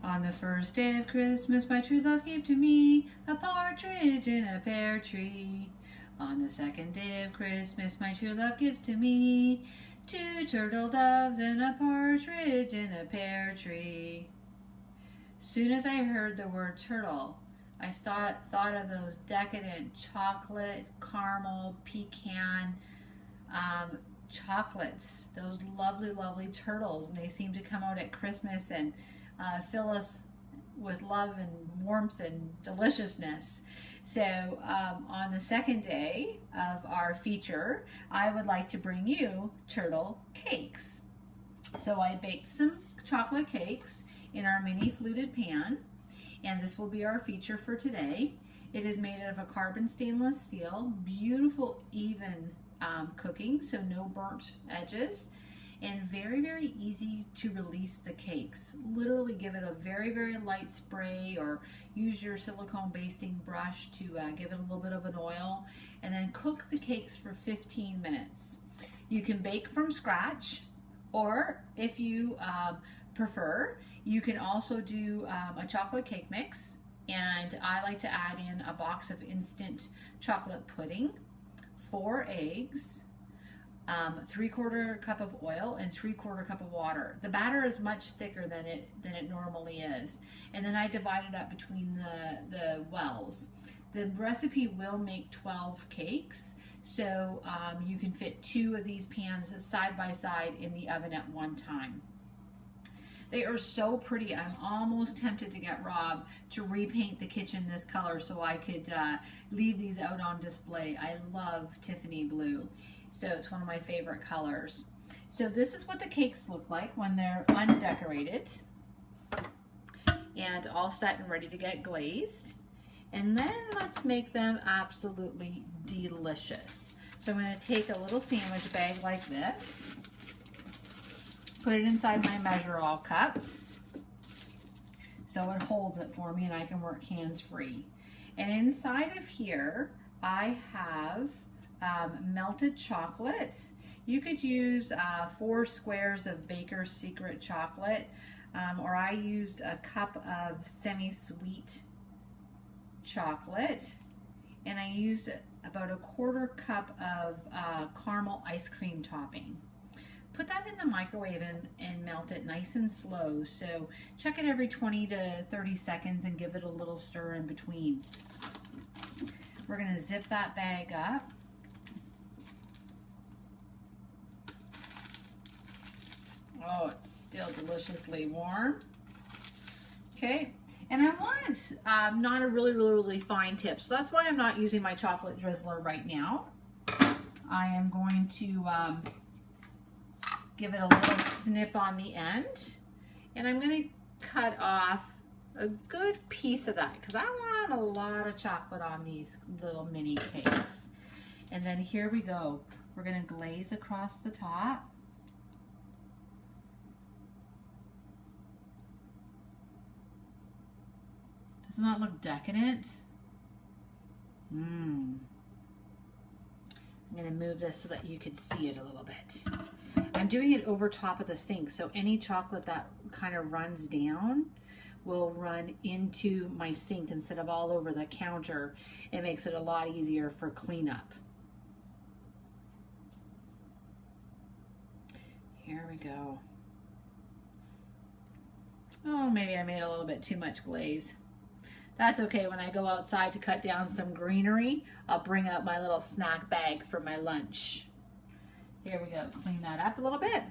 On the first day of Christmas, my true love gave to me a partridge in a pear tree. On the second day of Christmas, my true love gives to me 2 turtle doves and a partridge in a pear tree. Soon as I heard the word turtle, I thought of those decadent chocolate, caramel, pecan chocolates, those lovely, lovely turtles, and they seem to come out at Christmas and fill us with love and warmth and deliciousness. So on the second day of our feature, I would like to bring you turtle cakes. So I baked some chocolate cakes in our mini fluted pan, and this will be our feature for today. It is made out of a carbon stainless steel, beautiful even cooking, so no burnt edges, and very, very easy to release the cakes. Literally give it a very, very light spray, or use your silicone basting brush to give it a little bit of an oil, and then cook the cakes for 15 minutes. You can bake from scratch, or if you prefer, you can also do a chocolate cake mix, and I like to add in a box of instant chocolate pudding, 4 eggs, 3/4 cup of oil, and 3/4 cup of water. The batter is much thicker than it normally is, and then I divide it up between the wells. The recipe will make 12 cakes, so you can fit 2 of these pans side by side in the oven at one time. They are so pretty. I'm almost tempted to get Rob to repaint the kitchen this color so I could leave these out on display. I love Tiffany blue, so it's one of my favorite colors. So this is what the cakes look like when they're undecorated and all set and ready to get glazed. And then let's make them absolutely delicious. So I'm going to take a little sandwich bag like this, put it inside my measure-all cup so it holds it for me and I can work hands-free. And inside of here I have melted chocolate. You could use 4 squares of Baker's Secret chocolate, or I used a cup of semi-sweet chocolate, and I used about a 1/4 cup of caramel ice cream topping. Put that in the microwave and melt it nice and slow. So check it every 20 to 30 seconds and give it a little stir in between. We're going to zip that bag up. Oh, it's still deliciously warm. Okay, and I want not a really fine tip, so that's why I'm not using my chocolate drizzler right now. I am going to give it a little snip on the end, and I'm going to cut off a good piece of that because I want a lot of chocolate on these little mini cakes. And then here we go. We're going to glaze across the top. Doesn't that look decadent? I'm going to move this so that you can see it a little bit. I'm doing it over top of the sink, so any chocolate that kind of runs down will run into my sink instead of all over the counter. It makes it a lot easier for cleanup. Here we go. Oh, maybe I made a little bit too much glaze. That's okay. When I go outside to cut down some greenery, I'll bring out my little snack bag for my lunch. Here we go. Clean that up a little bit.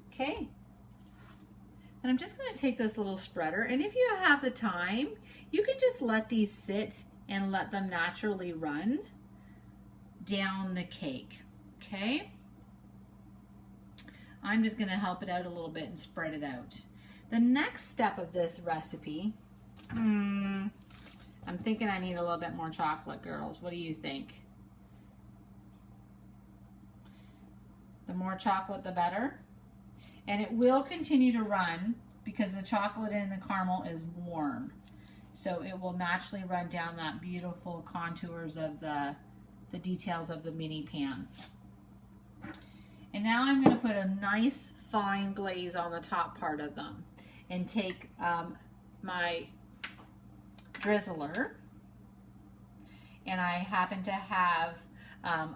Okay. And I'm just going to take this little spreader, and if you have the time, you can just let these sit and let them naturally run down the cake. Okay. I'm just going to help it out a little bit and spread it out. The next step of this recipe, I'm thinking I need a little bit more chocolate, girls. What do you think? The more chocolate, the better. And it will continue to run because the chocolate in the caramel is warm. So it will naturally run down that beautiful contours of the details of the mini pan. And now I'm going to put a nice fine glaze on the top part of them. And take my drizzler, and I happen to have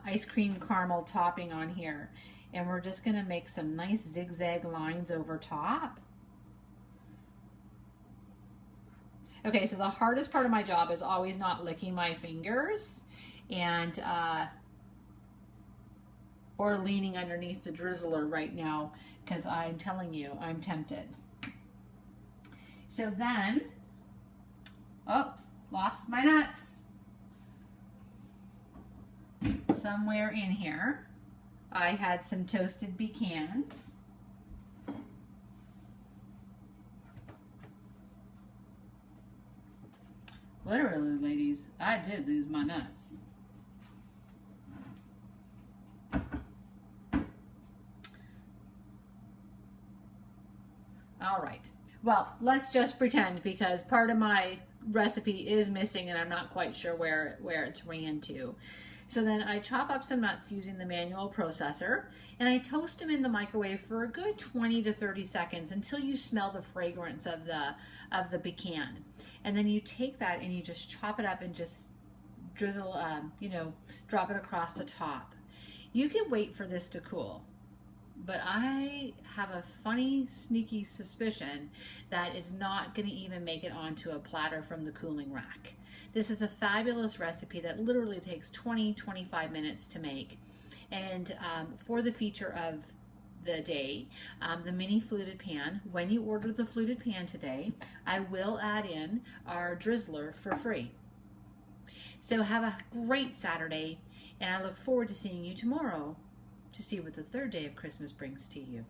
ice cream caramel topping on here, and we're just going to make some nice zigzag lines over top. Okay, so the hardest part of my job is always not licking my fingers and or leaning underneath the drizzler right now, because I'm telling you, I'm tempted. So then, oh, lost my nuts. Somewhere in here, I had some toasted pecans. Literally, ladies, I did lose my nuts. All right. Well, let's just pretend, because part of my recipe is missing and I'm not quite sure where it's ran to. So then I chop up some nuts using the manual processor, and I toast them in the microwave for a good 20 to 30 seconds until you smell the fragrance of the pecan. And then you take that and you just chop it up and just drizzle, drop it across the top. You can wait for this to cool, but I have a funny, sneaky suspicion that it's not going to even make it onto a platter from the cooling rack. This is a fabulous recipe that literally takes 20-25 minutes to make. And for the feature of the day, the mini fluted pan, when you order the fluted pan today, I will add in our drizzler for free. So have a great Saturday, and I look forward to seeing you tomorrow to see what the third day of Christmas brings to you.